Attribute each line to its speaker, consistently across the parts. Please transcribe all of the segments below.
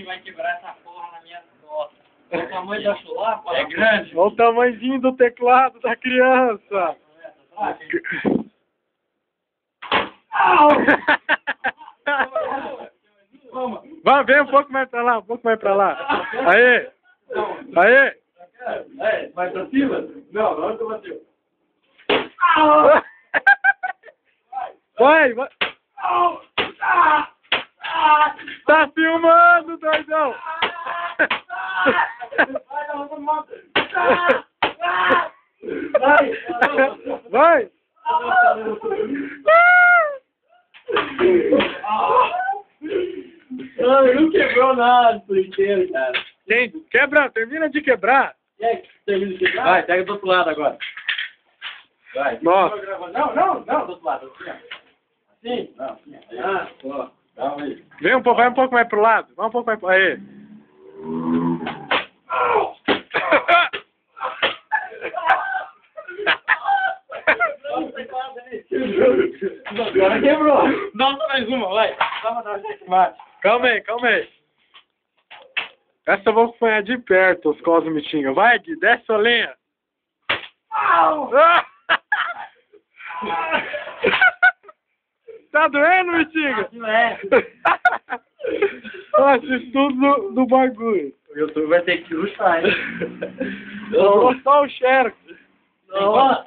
Speaker 1: vai quebrar essa porra na minha costas. O tamanho da chulapa
Speaker 2: É grande.
Speaker 3: Olha o tamanhozinho do teclado da criança. Vai, vem um pouco mais pra lá, um pouco mais pra lá. Aê! Aê!
Speaker 2: Vai pra cima? Não, não eu bateu.
Speaker 3: Vai, vai! Tá filmando, doidão! Vai!
Speaker 2: Não quebrou nada por inteiro, cara.
Speaker 3: Quebra, termina de quebrar.
Speaker 2: Termina de quebrar? Vai, pega do outro lado agora. Vai.
Speaker 3: Nossa.
Speaker 2: Não, do outro lado. Assim? Não, assim. Ah, pô. Calma aí.
Speaker 3: Vem um pouco, vai um pouco mais pro lado. Vai um pouco mais pro... Aê.
Speaker 2: Agora quebrou. Dá mais uma, vai. Dá uma mais.
Speaker 3: Calma aí, calma aí. Essa eu vou acompanhar de perto, os Cosmitinhos. Vai, Gui, desce a lenha. Tá doendo, Mitinga?
Speaker 2: Não é.
Speaker 3: Nossa, estudo do bagulho.
Speaker 2: O YouTube vai ter que lutar, hein?
Speaker 3: Eu vou só o Xerox.
Speaker 2: Não.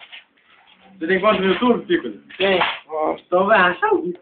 Speaker 2: Você tem conta no YouTube, Pico? Tem.
Speaker 3: Nossa.
Speaker 2: Então vai achar o vídeo.